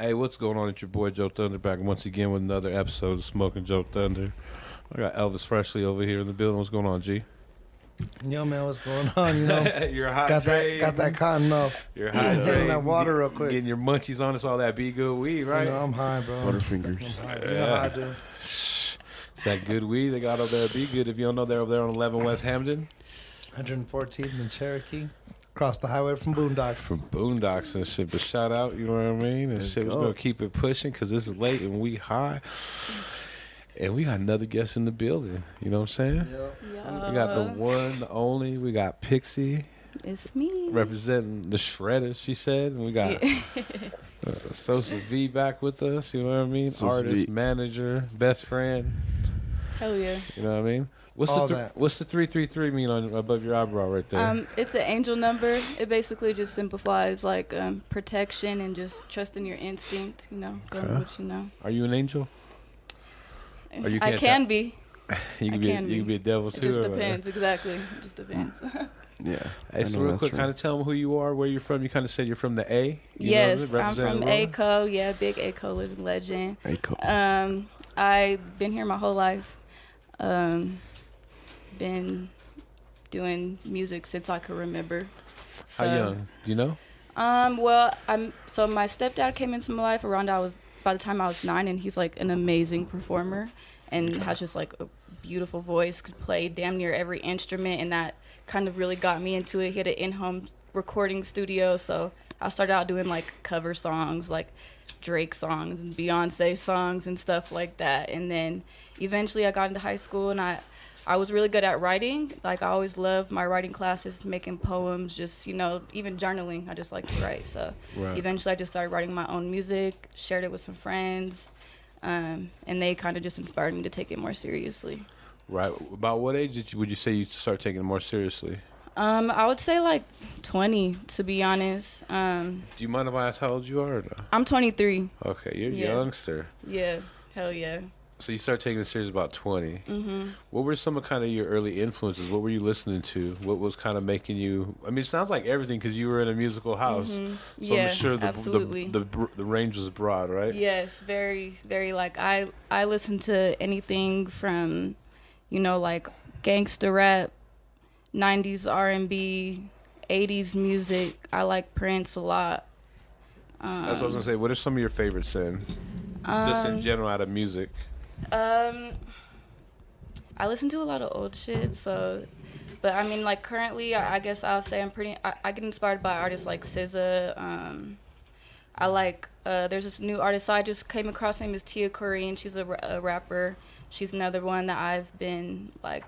Hey, what's going on? It's your boy JoeThunder back once again with another episode of Smoking JoeThunder. I got Elvis Freshless over here in the building. What's going on, G? Yo, man, what's going on? You know, You're got that cotton mouth. You're hydrating. Hitting that water real quick. Getting your munchies on us, all that bgood weed, right? You know, I'm high, bro. Butterfingers. I'm high. You know how I do. It's that good weed they got over there at bgood. If you don't know, they're over there on 11 West Hamden. 114th in Cherokee. Across the highway from Boondocks. From Boondocks and shit. But shout out, you know what I mean? And shit, we're going to keep it pushing because this is late and we high. And we got another guest in the building. You know what I'm saying? Yeah. We got the one, the only. We got Pixie. It's me. Representing the shredder, she said. And we got Sosa V back with us. You know what I mean? Sosa Artist, V. manager, best friend. Hell yeah. You know what I mean? What's the 333 mean on above your eyebrow right there? It's an angel number. It basically just simplifies like protection and just trusting your instinct. You know, going with what you know. Are you an angel? Or you I can be. You can be a devil too. It just depends. Exactly. It just depends. Yeah. Hey, so real quick, kind of tell them who you are, where you're from. You kind of said you're from the A. Yes, I'm from ACO. Yeah, big ACO living legend. ACO. I've been here my whole life. Been doing music since I could remember. So, how young? Do you know? Well, so my stepdad came into my life by the time I was 9, and he's like an amazing performer and has just like a beautiful voice, could play damn near every instrument, and that kind of really got me into it. He had an in-home recording studio, so I started out doing like cover songs, like Drake songs and Beyonce songs and stuff like that. And then eventually I got into high school, and I was really good at writing. Like, I always loved my writing classes, making poems, just, you know, even journaling. I just like to write. So eventually I just started writing my own music, shared it with some friends, and they kind of just inspired me to take it more seriously. Right. About what age would you say you start taking it more seriously? I would say like 20, to be honest. Do you mind if I ask how old you are? Or no? I'm 23. Okay, you're a youngster. Yeah, hell yeah. So you started taking it serious about 20. Mm-hmm. What were some of kind of your early influences? What were you listening to? What was kind of making you? I mean, it sounds like everything because you were in a musical house. Mm-hmm. So yeah, I'm sure absolutely. The range was broad, right? Yes, very, very. Like I listen to anything from, you know, like gangster rap, 90s R&B, 80s music. I like Prince a lot. That's what I was gonna say. What are some of your favorites then? Just in general, out of music. I listen to a lot of old shit, so, but I mean, like currently, I guess I'll say I get inspired by artists like SZA. I like, there's this new artist I just came across, her name is Tia Corrine. She's a rapper. She's another one that I've been like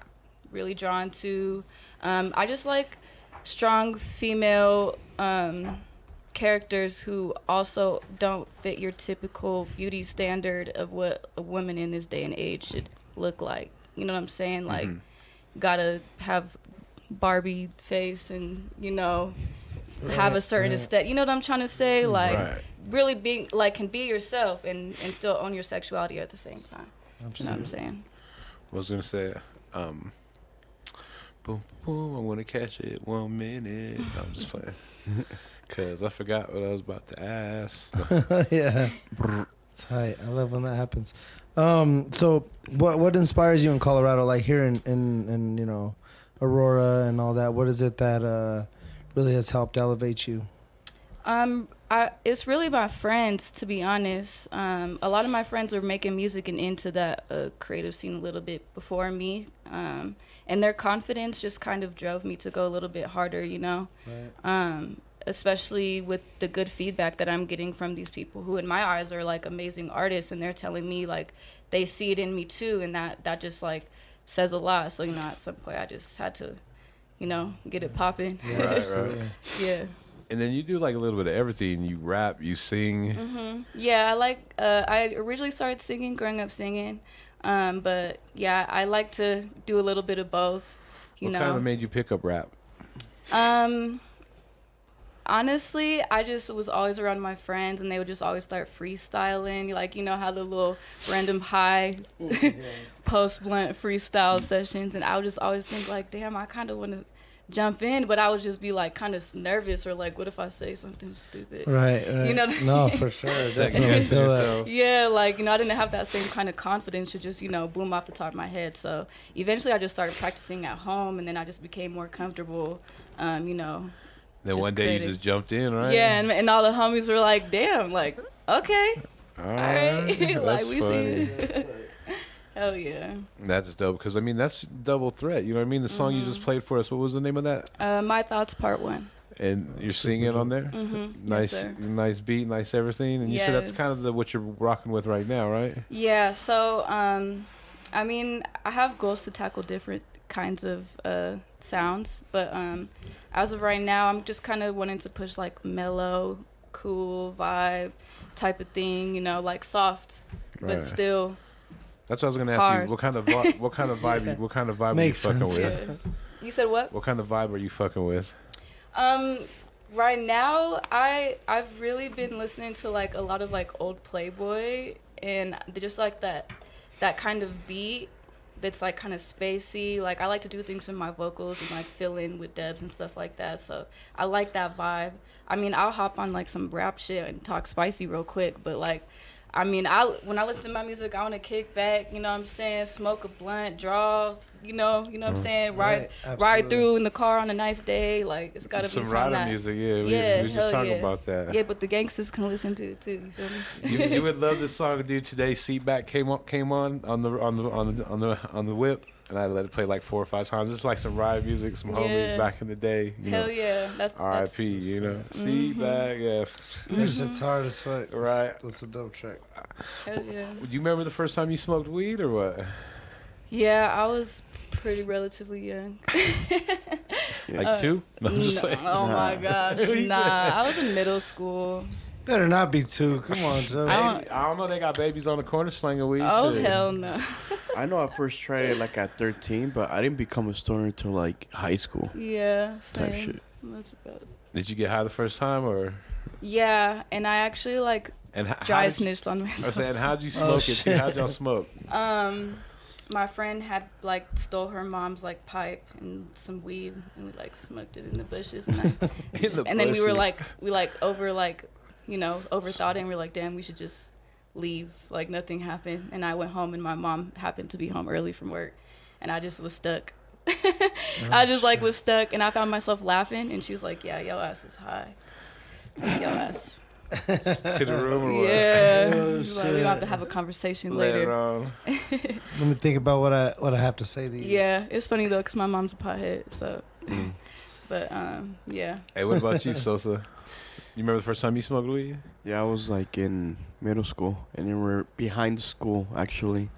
really drawn to. I just like strong female characters who also don't fit your typical beauty standard of what a woman in this day and age should look like. You know what I'm saying? Like, gotta have Barbie face and, you know, have a certain aesthetic. You know what I'm trying to say? Like, really being, like, can be yourself and still own your sexuality at the same time. Absolutely. You know what I'm saying? I was gonna say, boom, boom, I wanna catch it 1 minute. No, I'm just playing. Because I forgot what I was about to ask. Yeah. It's tight. I love when that happens. So what inspires you in Colorado, like here in you know, Aurora and all that? What is it that really has helped elevate you? It's really my friends, to be honest. A lot of my friends were making music and into that creative scene a little bit before me. And their confidence just kind of drove me to go a little bit harder, you know? Right. Especially with the good feedback that I'm getting from these people who in my eyes are like amazing artists, and they're telling me like they see it in me too, and that just like says a lot. So, you know, at some point I just had to, you know, get it popping. Yeah, absolutely. Yeah. And then you do like a little bit of everything. You rap, you sing. Mm-hmm. Yeah, I like, I originally started singing, growing up singing. But yeah, I like to do a little bit of both, you know. What kind of made you pick up rap? Honestly, I just was always around my friends, and they would just always start freestyling. Like, you know how the little random high post-blunt freestyle sessions, and I would just always think like, damn, I kind of want to jump in, but I would just be like kind of nervous or like, what if I say something stupid? Right. You know what I mean? No, for sure. Second Definitely guessing feel that. yourself. Yeah, like, I didn't have that same kind of confidence to just, boom off the top of my head. So eventually I just started practicing at home, and then I just became more comfortable, Then just one day creating. you just jumped in, right? Yeah, and all the homies were like, damn, like, okay, All all right. Like, That's we funny. see. Hell yeah. That's dope, because, that's double threat. You know what I mean? The song you just played for us, what was the name of that? My Thoughts Part 1. And you're singing on there? Mm-hmm. Nice, Yes, sir. nice beat, nice everything. And you said that's Yes. kind of what you're rocking with right now, right? Yeah, so, I have goals to tackle different kinds of sounds, but as of right now, I'm just kind of wanting to push, like, mellow, cool vibe type of thing, like soft, Right. but still That's what I was gonna ask hard. you. What kind of vibe Makes are you fucking sense. with? Yeah. You said what? What kind of vibe are you fucking with? Right now, I've really been listening to like a lot of like old Playboy, and just like that kind of beat that's like kind of spacey. Like I like to do things with my vocals and like fill in with dubs and stuff like that. So I like that vibe. I'll hop on like some rap shit and talk spicy real quick, but like. When I listen to my music, I want to kick back, you know what I'm saying, smoke a blunt, draw, you know what I'm saying, ride absolutely. through in the car on a nice day, like, it's got to be Some something rider that, music, yeah. Yeah, We was just hell talking yeah. about that. Yeah, but the gangsters can listen to it too, you feel me? You would love this song, dude. Today, Seatback came on the whip, and I let it play like 4 or 5 times. It's like some ride music, some homies Yeah. back in the day. Hell yeah. That's R.I.P. You know, Seatback, yes. That shit's hard as fuck. Right. That's a dope track. hell yeah. Do you remember the first time you smoked weed or what? Yeah, I was pretty relatively young. Like 2? No, I'm just playing. Oh my gosh, nah. I was in middle school. Better not be 2. Come on, Joe. I don't know. They got babies on the corner slinging weed. Oh shit. hell no. I know I first tried it like at 13, but I didn't become a stoner until like high school Yeah, type same. shit. That's about it. Did you get high the first time or? Yeah, and I actually like And dry how snitched on I was myself. saying, how'd you smoke it? shit. How'd y'all smoke? My friend had like stole her mom's like pipe and some weed, and we like smoked it in the bushes, and, and then we were like overthought it, and we were like, damn, we should just leave, like nothing happened. And I went home, and my mom happened to be home early from work, and I just was stuck. I just like was stuck, and I found myself laughing, and she was like, yeah, your ass is high. Take your ass. To the room or what? Yeah. Oh, She's like, we don't have to have a conversation Later later. on. Let me think about what I have to say to you. Yeah, it's funny though, cause my mom's a pothead, so. But yeah. Hey, what about you, Sosa? You remember the first time you smoked weed? Yeah, I was like in middle school, and then we're behind school actually.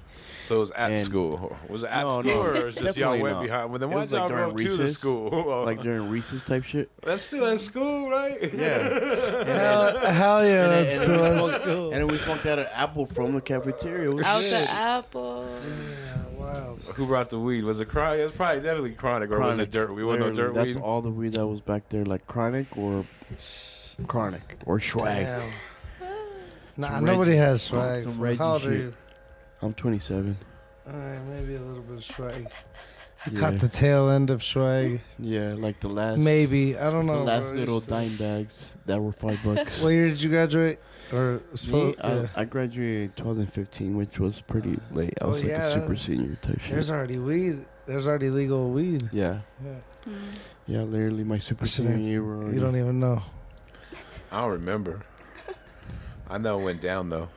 So it was at And- school. Was it at No, school no, or was just y'all definitely went not. behind? Well, then It why was, y'all like, go during to the recess. school? Like during recess type shit. That's still at school, right? Yeah. Hell yeah, And then- that's and then we let's smoked- go. And then we smoked out an apple from the cafeteria. It was Out good. the apple. Damn, wild. Who brought the weed? Was it chronic? It was probably definitely chronic, or was it Chronic. dirt? We wasn't no Literally, dirt that's weed. all the weed that was back there, like chronic or swag. Damn. Nah, Some nobody Reggie- has swag. some Reggie How old are shit. you? I'm 27. Alright, maybe a little bit of swag. I Yeah. caught the tail end of swag. Yeah, like the last. Maybe. I don't The know. last bro. little It's- dime bags that were $5. What year did you graduate? Or Me, yeah. I graduated in 2015, which was pretty late. I Oh, was like yeah, a super that- senior type There's shit. already weed. There's already legal weed. Yeah, Yeah. yeah, literally my super Shit, senior year. Were You don't even know. I don't remember. I know it went down though.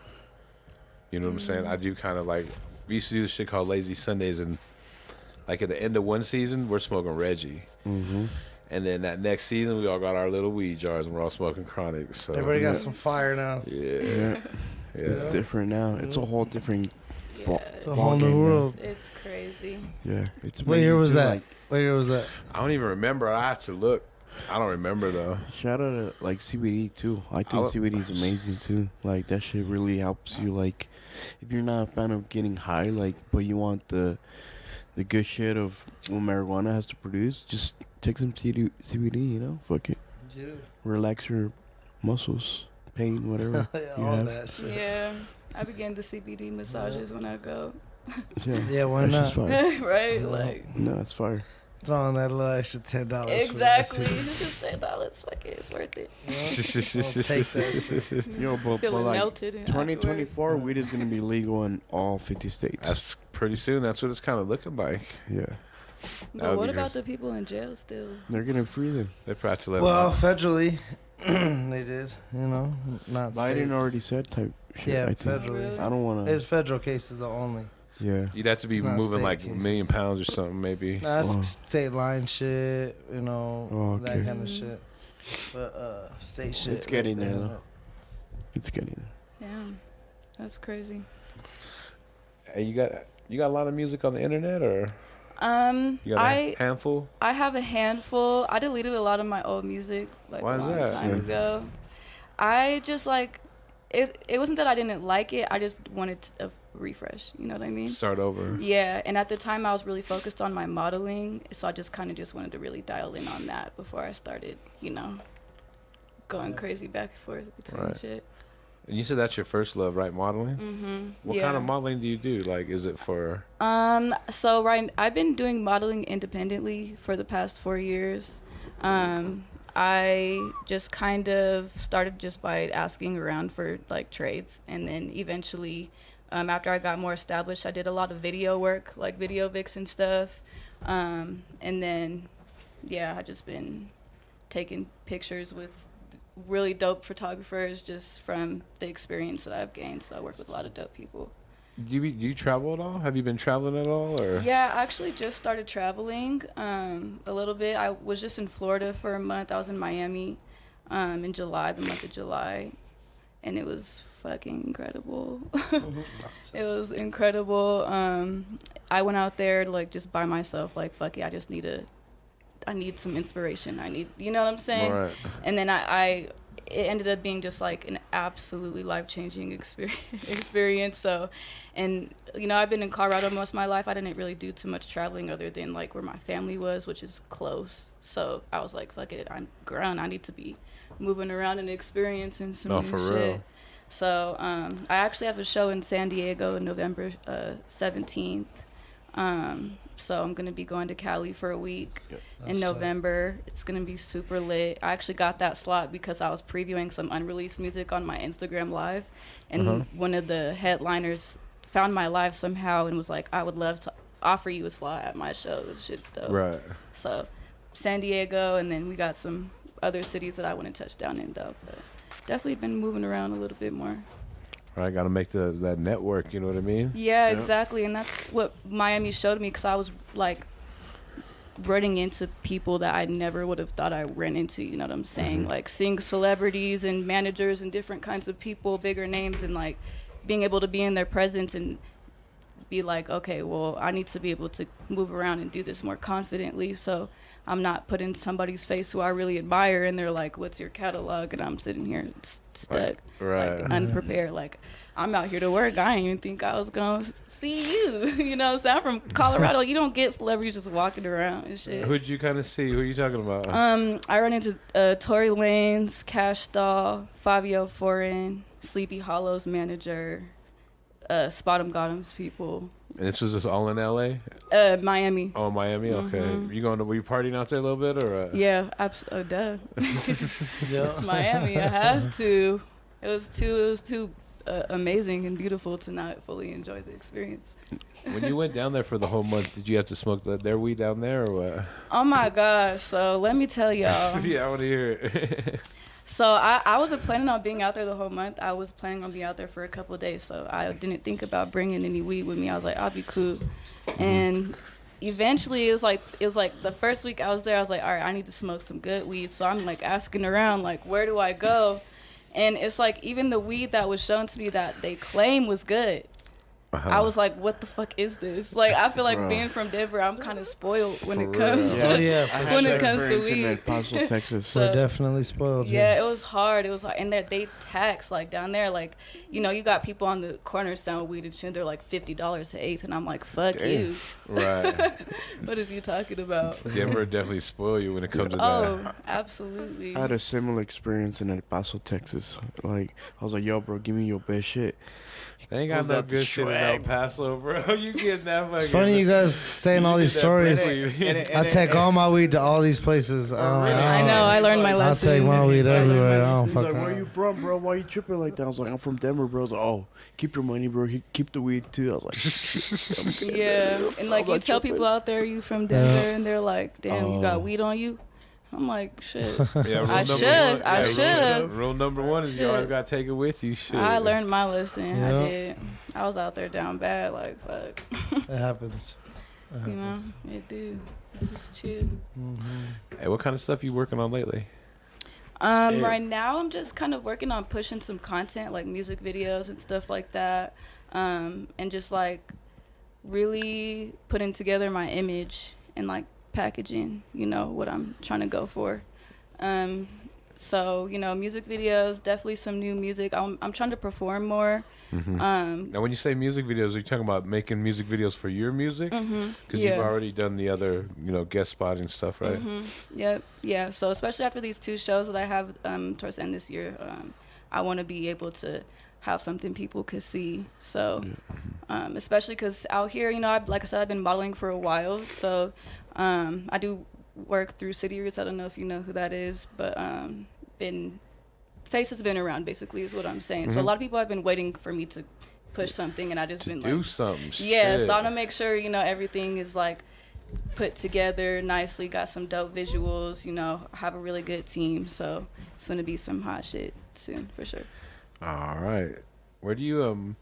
You know what I'm saying? I do kind of like. We used to do this shit called Lazy Sundays, and like at the end of one season, we're smoking Reggie, Mm-hmm. and then that next season, we all got our little weed jars, and we're all smoking chronic. So Everybody got some fire now. Yeah, Yeah, it's yeah. different now. It's a whole different. Yeah. It's a whole new Ball game, world. It's crazy. Yeah, it's. What year amazing, was too, that? Like, What year was that? I don't even remember. I have to look. I don't remember though. shout out to like CBD too. I think I'll- CBD is amazing too. Like that shit really helps you. Like, if you're not a fan of getting high, like, but you want the good shit of what marijuana has to produce, just take some CBD. You know, fuck it. Relax your muscles, pain, whatever. All have- that shit. Yeah. I began the CBD massages when I go. Yeah, Yeah, why that's just not? fire. Right? Like, No, it's fire. Throwing that little extra $10. Exactly. It's just $10. Fuck it, it's worth it. I'll take that shit. Yo, but Feeling like melted. 2024, weed is gonna be legal in all 50 states. That's pretty soon. That's what it's kind of looking like. Yeah, That But would what be about gross. the people in jail still? they're gonna free them. They probably let Well, them federally, they did. You know, not Biden states. already said type shit. Yeah, I think. federally. Really? I don't wanna. It's federal cases though only. Yeah. You'd have to be It's not moving state like cases. $1 million or something, maybe. Nah, it's Oh. state line shit. You know, Oh, that okay. kind of shit. But state shit. It's getting they there, have though. it. It's getting Damn, that's crazy. And you got a lot of music on the internet, or you got I a handful? I have a handful. I deleted a lot of my old music like Why a is long that? time Yeah. ago. I just like it. It wasn't that I didn't like it. I just wanted a refresh. You know what I mean? Start over. Yeah. And at the time, I was really focused on my modeling, so I just kind of just wanted to really dial in on that before I started, you know, going crazy back and forth between Right. shit. And you said that's your first love, right? Modeling. Mm-hmm. What kind of modeling do you do? Like, is it for? So I've been doing modeling independently for the past 4 years. I just kind of started just by asking around for like trades, and then eventually, after I got more established, I did a lot of video work, like video vics and stuff. And then, yeah, I just been taking pictures with really dope photographers just from the experience that I've gained. So I work with a lot of dope people. Do you travel at all? Have you been traveling at all, or? Yeah, I actually just started traveling a little bit. I was just in Florida for a month. I was in Miami in July, the month of July, and it was fucking incredible. It was incredible. I went out there like just by myself, like fuck it, I need some inspiration. You know what I'm saying? Right. And then it ended up being just like an absolutely life-changing experience. So, and you know, I've been in Colorado most of my life. I didn't really do too much traveling other than like where my family was, which is close. So I was like, fuck it, I'm grown. I need to be moving around and experiencing some new for shit. real. So I actually have a show in San Diego on November 17th. So I'm gonna be going to Cali for a week in November. It's gonna be super lit. I actually got that slot because I was previewing some unreleased music on my Instagram Live, and one of the headliners found my live somehow and was like, "I would love to offer you a slot at my show." Shit's dope. Right. So San Diego, and then we got some other cities that I want to touch down in though. But definitely been moving around a little bit more. Right. Got to make that network. You know what I mean? Yeah, exactly. And that's what Miami showed me, because I was like running into people that I never would have thought I ran into, you know what I'm saying? Like seeing celebrities and managers and different kinds of people, bigger names, and like being able to be in their presence and be like, okay, well, I need to be able to move around and do this more confidently, so I'm not put in somebody's face who I really admire and they're like, what's your catalog? And I'm sitting here stuck, Right. like unprepared. Like, I'm out here to work. I didn't even think I was going to see you. You know what I'm saying? I'm from Colorado. You don't get celebrities just walking around and shit. Who'd you kind of see? Who are you talking about? I run into Tory Lanez, Cash Doll, Fabio Foreign, Sleepy Hollow's manager, Spot'em Gotham's people. And this was just all in L.A. Miami. Oh, Miami. Okay. Were you partying out there a little bit, or? Yeah, absolutely. Duh. It's Miami. I have to. It was too amazing and beautiful to not fully enjoy the experience. When you went down there for the whole month, did you have to smoke their weed down there, or what? Oh my gosh! So let me tell y'all. Yeah, I want to hear it. So I wasn't planning on being out there the whole month. I was planning on being out there for a couple of days. So I didn't think about bringing any weed with me. I was like, I'll be cool. And eventually it was like the first week I was there, I was like, all right, I need to smoke some good weed. So I'm like asking around, like, where do I go? And it's like, even the weed that was shown to me that they claim was good, I was like, what the fuck is this? Like, I feel like Bro. being from Denver, I'm kind of spoiled when For it comes real. to Oh yeah, for when sure. it comes to experience in weed. El Paso, Texas. So- We're definitely spoiled. Yeah, it was hard. It was hard. And they tax, like, down there, like, you know, you got people on the corner selling weed and shit. They're like $50 an eighth. And I'm like, fuck you. Right. What is you talking about? Denver definitely spoil you when it comes to Oh, that. absolutely. I had a similar experience in El Paso, Texas. Like, I was like, yo, bro, give me your best shit. They ain't got Pulls no out the good shit Schwag. El Paso, bro. You getting that fucking... It's funny you guys saying all these stories. I take all my weed to all these places. I know. I learned my I'll lesson. take my weed everywhere. I don't He's like, fucking. where you from, bro? Why you tripping like that? I was like, I'm from Denver, bro. I was like, oh, keep your money, bro. Keep the weed, too. I was like, Yeah. And like, I'm you not tell tripping. people out there you from Denver, and they're like, damn, you got Oh. weed on you? I'm like, shit. Yeah, rule I number should. one- I yeah, should rule- have. Rule number one is you Shit. always got to take it with you. Shit. I learned my lesson. I Yeah. did. I was out there down bad, like, fuck. It happens. It You know, happens. it do. Just chill. Hey, what kind of stuff you working on lately? Right now, I'm just kind of working on pushing some content, like music videos and stuff like that, and just like really putting together my image and like packaging, you know, what I'm trying to go for. So, you know, music videos, definitely some new music. I'm trying to perform more. Now, when you say music videos, are you talking about making music videos for your music? Because you've already done the other, you know, guest spotting stuff, right? Yep. Yeah. So especially after these 2 shows that I have towards the end this year, I want to be able to have something people could see. So, especially because out here, you know, like I said, I've been modeling for a while. So, I do work through City Roots. I don't know if you know who that is, but face has been around, basically, is what I'm saying. So a lot of people have been waiting for me to push something, and I just been Do like, something. yeah. Shit. So I want to make sure, you know, everything is like put together nicely, got some dope visuals, you know, have a really good team. So it's gonna be some hot shit soon for sure. All right. Where do you I was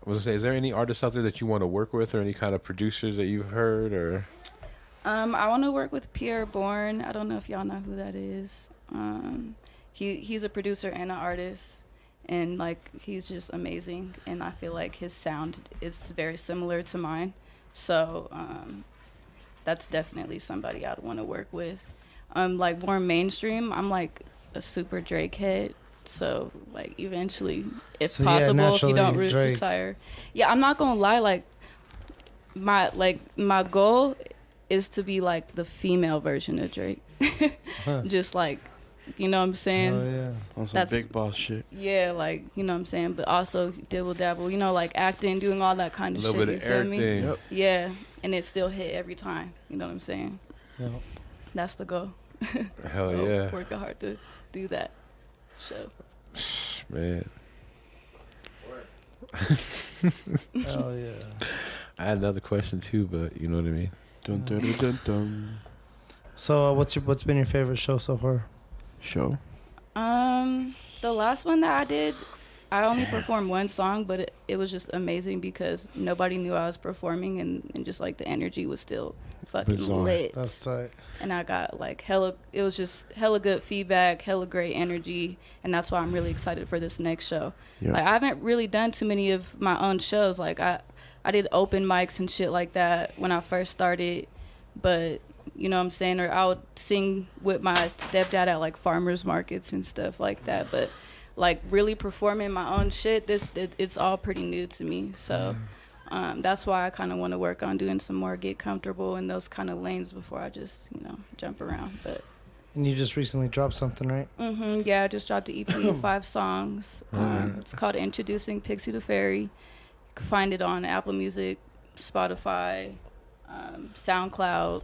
gonna say, is there any artists out there that you want to work with, or any kind of producers that you've heard, or? I want to work with Pierre Bourne. I don't know if y'all know who that is. He's a producer and an artist, and like he's just amazing. And I feel like his sound is very similar to mine, so that's definitely somebody I'd want to work with. Like more mainstream, I'm like a super Drake head. So like eventually, if So, yeah, possible, if you don't naturally, Drake. retire, yeah, I'm not gonna lie. Like my goal is to be like the female version of Drake. Just like, you know what I'm saying? Oh yeah. on some That's- big boss shit. Yeah, like, you know what I'm saying? But also dibble dabble, you know, like acting, doing all that kind A of little shit. bit You of feel me? everything. Yep. Yeah, and it still hit every time. You know what I'm saying? Yeah. That's the goal. Hell So, yeah, working hard to do that. So man. Hell yeah. I had another question too, but you know what I mean. Dun, dun, dun, dun, dun. So what's been your favorite show so far? Show. the last one that I did, I only performed 1 song, but it was just amazing because nobody knew I was performing, and just like the energy was still fucking Bizarre. lit. That's tight. And I got like it was just hella good feedback, hella great energy, and that's why I'm really excited for this next show. Yeah. Like I haven't really done too many of my own shows. Like I did open mics and shit like that when I first started, but you know what I'm saying, or I would sing with my stepdad at like farmers markets and stuff like that, but like really performing my own shit, it's all pretty new to me. So that's why I kind of want to work on doing some more, get comfortable in those kind of lanes before I just, you know, jump around. But And you just recently dropped something, right? yeah, I just dropped an EP of 5 songs. It's called Introducing Pixie Da Fairy. You can find it on Apple Music, Spotify, SoundCloud.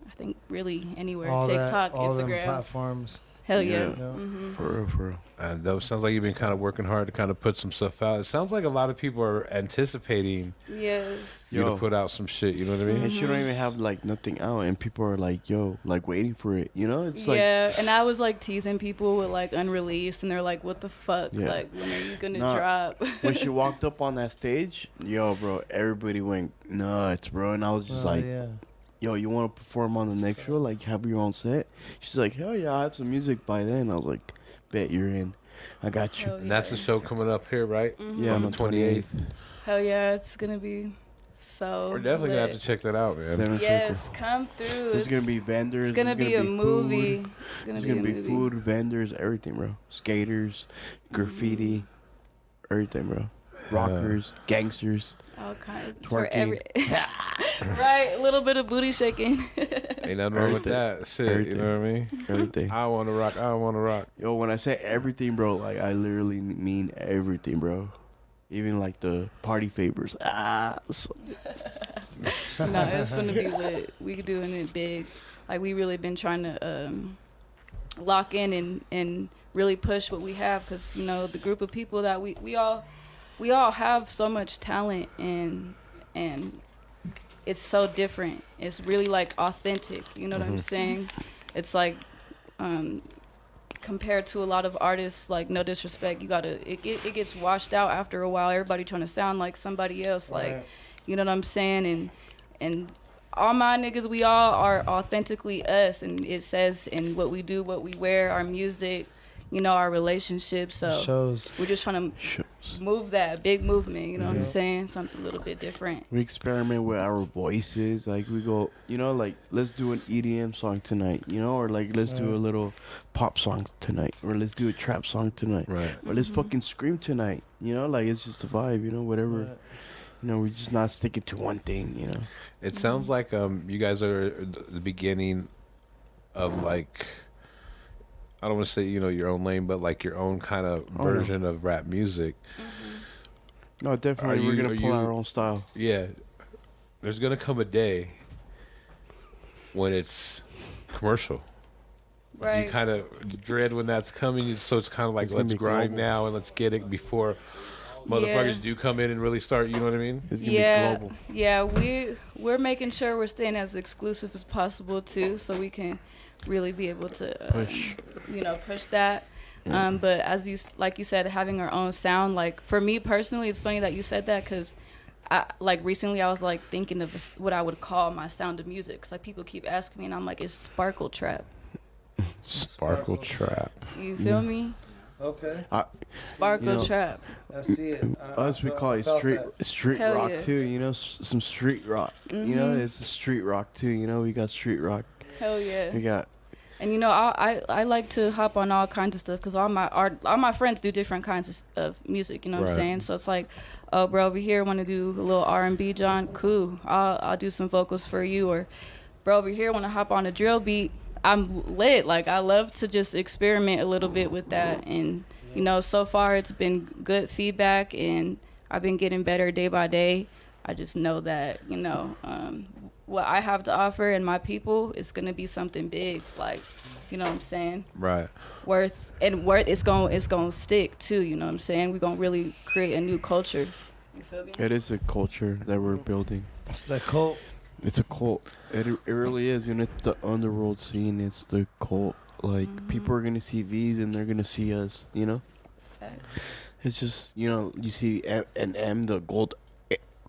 I think really anywhere. All TikTok, that, all them Instagram. platforms. Hell yeah. Yeah. Yeah. For real, for real. That sounds like you've been kind of working hard to kind of put some stuff out. It sounds like a lot of people are anticipating Yes. you to Yo. put out some shit. You know what I mean? And she don't even have like nothing out, and people are like, "Yo, like waiting for it." You know, it's like, Yeah, and I was like teasing people with like unreleased, and they're like, "What the fuck? Yeah. Like, when are you gonna Nah. drop?" when she walked up on that stage, yo, bro, everybody went nuts, bro, and I was just Oh, like, yeah. "Yo, you want to perform on the next show? Like, have your own set?" She's like, "Hell yeah, I have some music by then." I was like, "Bet you're in. I got you." Hell And that's the yeah. show coming up here, right? Yeah, on on the the 28th. Hell yeah, it's gonna be so. We're definitely gonna have to lit. check that out, man. Seven Yes, Circle. come through. There's gonna be vendors. It's gonna there's be a food, movie. It's There's gonna gonna be be a movie. food, vendors, everything, bro. Skaters, graffiti, everything, bro. Rockers, gangsters. All kinds. It's for Twerking. every. Right, a little bit of booty shaking. Ain't nothing wrong with Everything. that. Shit, you Everything. know what I mean? Everything. I want to rock. I want to rock. Yo, when I say everything, bro, like I literally mean everything, bro. Even like the party favors. So No, it's gonna be lit. We doing it big. Like we really been trying to lock in and really push what we have, because you know the group of people that we all have so much talent, and it's so different. It's really like authentic. You know what I'm saying? It's like compared to a lot of artists, like no disrespect, it gets washed out after a while. Everybody trying to sound like somebody else, like you know what I'm saying? And all my niggas, we all are authentically us, and it says in what we do, what we wear, our music, you know, our relationships. So shows. we're just trying to move that big movement, you know what I'm saying? Something a little bit different. we experiment with our voices. Like we go, you know, like let's do an EDM song tonight, you know, or like let's do a little pop song tonight, or let's do a trap song tonight, Right. or let's fucking scream tonight, you know, like it's just a vibe, you know, whatever. Right. You know, we're just not sticking to one thing, you know. It sounds like you guys are the beginning of like, I don't want to say, you know, your own lane, but like your own kind of version of rap music. No, definitely, we're gonna pull our own style. Yeah, there's gonna come a day when it's commercial. Right. You kind of dread when that's coming, so it's kind of like, It's gonna let's be grind global. now and let's get it before motherfuckers do come in and really start. You know what I mean? It's gonna be global. Yeah, we're making sure we're staying as exclusive as possible too, so we can really be able to Push. you know, push that. But as you said, having our own sound, like for me personally, it's funny that you said that, because like recently I was like thinking of what I would call my sound of music, because like people keep asking me, and I'm like, it's sparkle trap. Sparkle trap. You feel me? Okay, Sparkle You know, trap. I see it. Us, we call it street Hell rock yeah. too. You know, some street rock. You know, it's a street rock too. You know, we got street rock. Hell yeah. We got And you know, I like to hop on all kinds of stuff, because all my friends do different kinds of music. You know what I'm Right. saying? So it's like, oh, bro, over here want to do a little R&B, John. Cool. I'll do some vocals for you. Or, bro, over here want to hop on a drill beat. I'm lit. Like I love to just experiment a little bit with that. And you know, so far it's been good feedback, and I've been getting better day by day. I just know that, you know, what I have to offer and my people is gonna be something big, like, you know what I'm saying? Right. Worth it's gonna stick too, you know what I'm saying? We're gonna really create a new culture. You feel me? it is a culture that we're building. It's the cult. It's a cult. It really is. You know, it's the underworld scene. It's the cult. Like people are gonna see V's and they're gonna see us. You know. It's just, you know, you see an M, the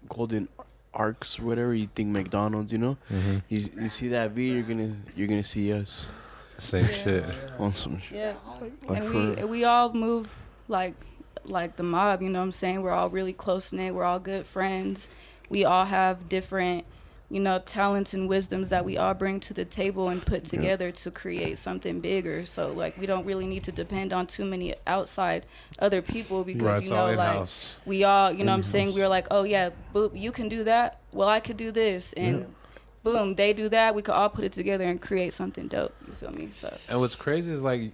golden arcs, whatever. You think McDonald's, you know. Mm-hmm. You see that V, you're gonna see us Same shit. on some shit. Yeah. Like And we all move like the mob, you know what I'm saying? We're all really close knit, we're all good friends. We all have different, you know, talents and wisdoms that we all bring to the table and put together to create something bigger. So like we don't really need to depend on too many outside other people, because Right, you it's all know, like in-house. we all, you know what I'm saying, In-house. we're like, oh yeah, boop, you can do that, well I could do this, and boom, they do that, we could all put it together and create something dope. You feel me? So And what's crazy is like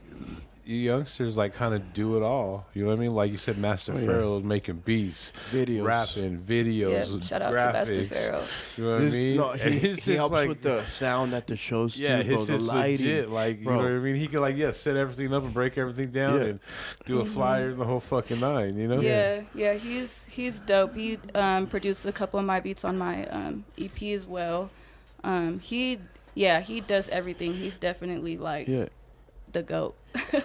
you youngsters like kind of do it all. You know what I mean? Like you said, Master Pharaoh was making beats, Videos. rapping, videos, yeah, shout out graphics. to Master Pharaoh. You know what I mean? No, And he it's helps like, with the sound at the shows yeah, too, bro. his The is lighting. legit. Like you Bro. know what I mean? He could like set everything up and break everything down Yeah. and do a flyer and the whole fucking nine. You know? Yeah, he's dope. He produced a couple of my beats on my EP as well. He does everything. He's definitely like Yeah. the GOAT.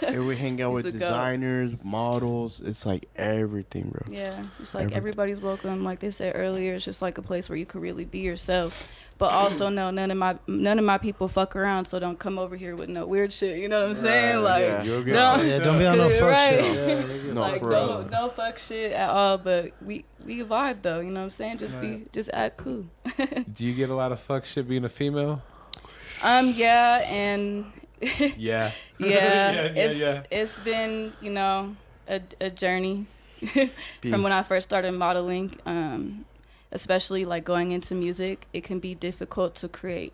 And we hang out He's with a goat. designers, models. It's like everything, bro. Yeah, it's like Everything. everybody's welcome. Like they said earlier, it's just like a place where you can really be yourself. But also, no, none of my people fuck around, so don't come over here with no weird shit. You know what I'm saying? Like, yeah. You'll get no, Yeah, don't be on no fuck Right. shit. Yeah, No, like for real. no fuck shit at all. But we vibe though. You know what I'm saying? Just act cool. Do you get a lot of fuck shit being a female? Yeah, and Yeah. it's been, you know, a journey from when I first started modeling, especially like going into music. It can be difficult to create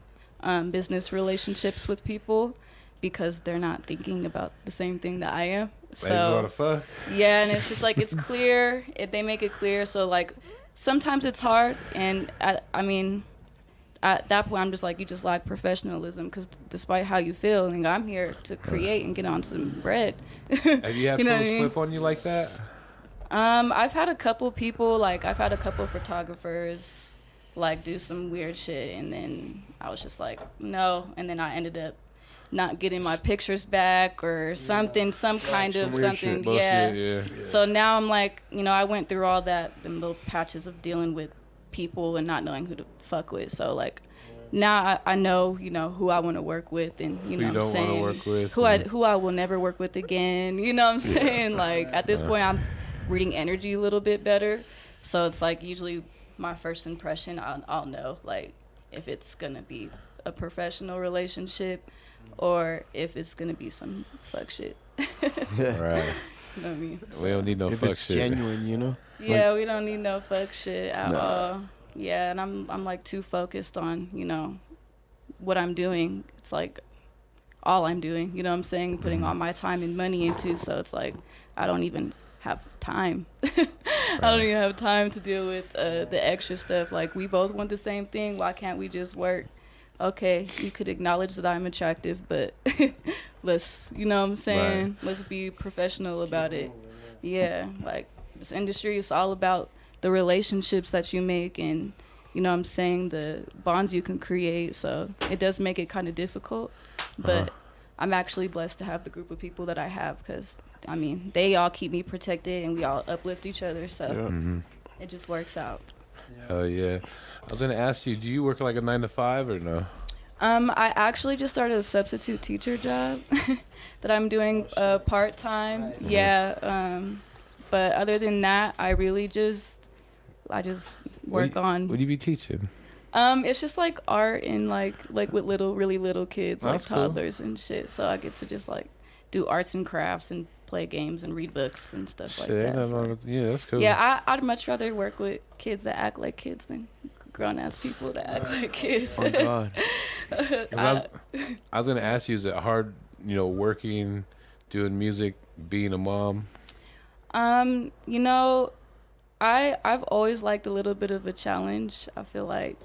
business relationships with people because they're not thinking about the same thing that I am. They just want to fuck. Yeah, and it's just like it's clear. If they make it clear, so like sometimes it's hard, and I mean, at that point I'm just like, you just lack professionalism, because despite how you feel, and I'm here to create and get on some bread. Have you had You know fools what I mean? flip on you like that? I've had a couple people, like I've had a couple photographers like do some weird shit, and then I was just like, no, and then I ended up not getting my pictures back or something, some kind of weird something. shit. Bullshit, Yeah. So now I'm like, you know, I went through all that, them little patches of dealing with people and not knowing who to fuck with. So like now I know, you know, who I want to work with, and you know Who you what I'm don't want to saying, work with. who I will never work with again. You know what I'm saying? Like at this point I'm reading energy a little bit better. So it's like usually my first impression, I'll know like if it's going to be a professional relationship or if it's going to be some fuck shit. Right. You know what I mean? We don't need no If fuck it's shit. genuine, you know. Yeah, we don't need no fuck shit at Nah. all. Yeah, and I'm like too focused on, you know, what I'm doing. It's like all I'm doing, you know what I'm saying? Putting all my time and money into, so it's like I don't even have time. I don't even have time to deal with the extra stuff. Like we both want the same thing. Why can't we just work? Okay, you could acknowledge that I'm attractive, but let's, you know what I'm saying? Right. Let's be professional about it. Yeah, like this industry is all about the relationships that you make and, you know what I'm saying, the bonds you can create. So it does make it kind of difficult, but I'm actually blessed to have the group of people that I have, because, I mean, they all keep me protected and we all uplift each other. So it just works out. Oh yeah. I was gonna ask you, do you work like a 9 to 5 or no? I actually just started a substitute teacher job that I'm doing part time. Nice. Yeah. But other than that, I just work on. What do you be teaching? It's just like art and like with really little kids, like That's cool. toddlers and shit. So I get to just like do arts and crafts and play games and read books and stuff like Shit, ain't that. nothing wrong So. with- yeah, that's cool. Yeah, I'd much rather work with kids that act like kids than grown ass people that act like kids. Oh God. 'Cause I was gonna ask you, is it hard, you know, working, doing music, being a mom? You know, I've always liked a little bit of a challenge. I feel like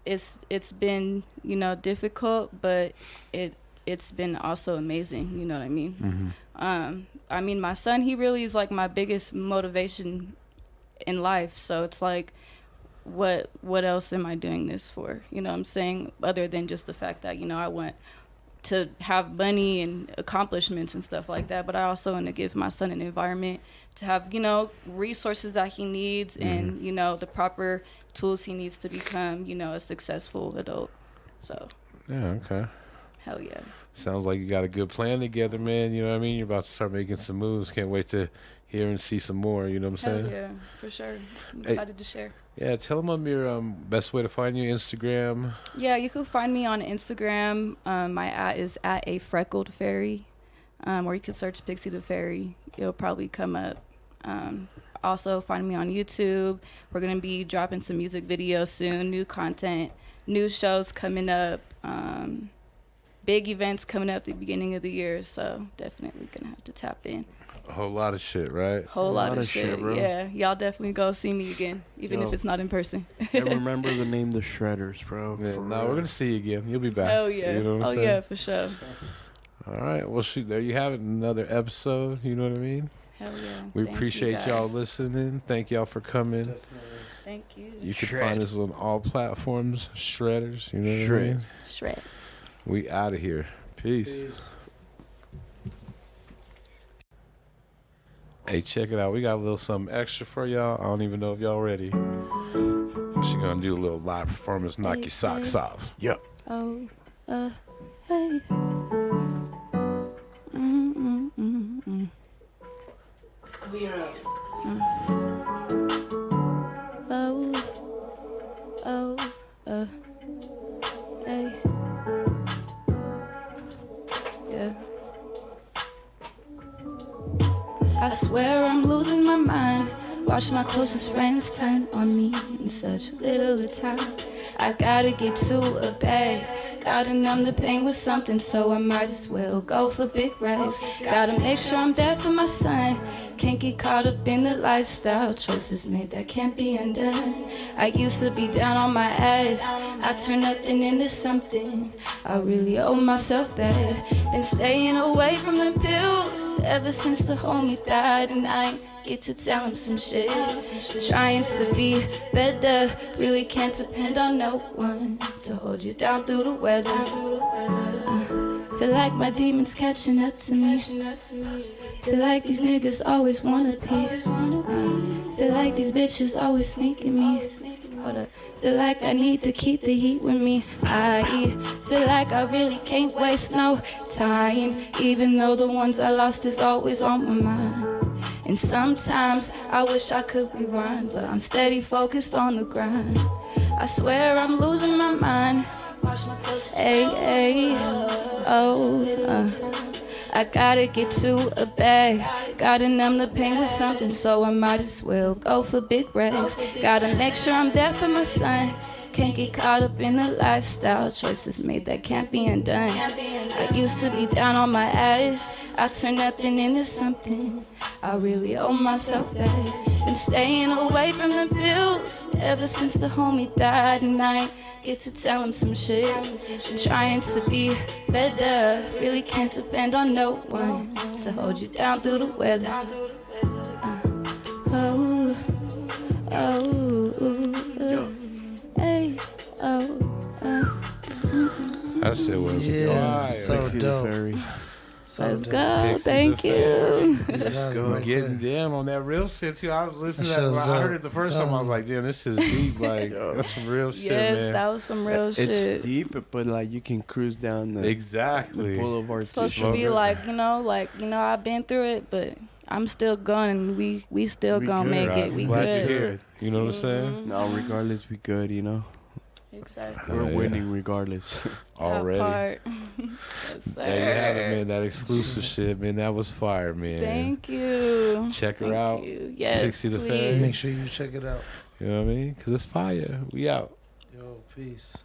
it's been, you know, difficult, but it's been also amazing, you know what I mean? I mean, my son, he really is like my biggest motivation in life. So it's like, what else am I doing this for? You know what I'm saying? Other than just the fact that, you know, I want to have money and accomplishments and stuff like that, but I also want to give my son an environment to have, you know, resources that he needs and, you know, the proper tools he needs to become, you know, a successful adult. So, Yeah, okay. hell yeah. Sounds like you got a good plan together, man. You know what I mean? You're about to start making some moves. Can't wait to hear and see some more. You know what I'm Hell saying? yeah, for sure. I'm Hey. excited to share. Yeah, tell them your best way to find you, Instagram. Yeah, you can find me on Instagram. My @ is @afreckledfairy, or you can search Pixie Da Fairy. It'll probably come up. Also, find me on YouTube. We're going to be dropping some music videos soon, new content, new shows coming up, big events coming up at the beginning of the year. So definitely going to have to tap in. A whole lot of shit, right? Whole lot of shit, bro. yeah. Y'all definitely go see me again, even Yo. if it's not in person. And remember the name The Shredders, bro. Yeah, For no, real. we're gonna see you again. You'll be back. Hell yeah. You know what I'm Oh saying? yeah, for sure. All right. Well, shoot. There you have it. Another episode. You know what I mean? Hell yeah. We Thank you, appreciate y'all guys. listening. Thank y'all for coming. Thank you. You can Shred. find us on all platforms. Shredders. You know what I Shred. mean? Shred. We out of here. Peace. Hey, check it out. We got a little something extra for y'all. I don't even know if y'all ready. She gonna do a little live performance, knock your socks off. Yeah. Oh, hey. Mm-mm-mm-mm. Squirrel. Hey. Yeah. I swear I'm losing my mind. Watch my closest friends turn on me in such little time. I gotta get to a bag. Gotta numb the pain with something, so I might as well go for big racks. Gotta make sure I'm there for my son. Can't get caught up in the lifestyle choices made that can't be undone. I used to be down on my ass. I turned nothing into something. I really owe myself that. Been staying away from the pills ever since the homie died, and I ain't get to tell him some shit. Trying to be better, really can't depend on no one to hold you down through the weather. Feel like my demons catching up to me. Feel like these niggas always wanna pee. Feel like these bitches always sneaking me. Feel like I need to keep the heat with me. I feel like I really can't waste no time, even though the ones I lost is always on my mind. And sometimes I wish I could rewind, but I'm steady focused on the grind. I swear I'm losing my mind. Hey, hey, I gotta get to a bag. Gotta numb the pain with something, so I might as well go for big racks. Gotta make sure I'm there for my son. Can't get caught up in the lifestyle choices made that can't be undone. I used to be down on my ass. I turned nothing into something. I really owe myself that. Been staying away from the pills ever since the homie died, and I ain't get to tell him some shit. I'm trying to be better. Really can't depend on no one to hold you down through the weather. Hey, That shit was Yeah, fire. so Pixie Da dope. Fairy. So let's dope. go. Pixie Thank Da you. Let's got it go. right Getting there. down on that real shit too. I was listening to That that. When show's I heard up. it the first time, I was like, damn, this is deep. Like, that's some real shit, Yes, man. that was some real shit. It's deep, but like you can cruise down the Exactly. boulevard. It's supposed to Smoke be it. like, I've been through it, but I'm still going, and we still We gonna good. make Right. it. We I'm glad good. you're here. You know what I'm saying? No, regardless, we good. You know, Exactly. we're Yeah. winning regardless. Already. Top part. Yes, sir. There you have it, man. That exclusive shit, man. That was fire, man. Thank you. Check her Thank out. you. Yes, Pixie Da please. Fairy. Make sure you check it out. You know what I mean? Because it's fire. We out. Yo, peace.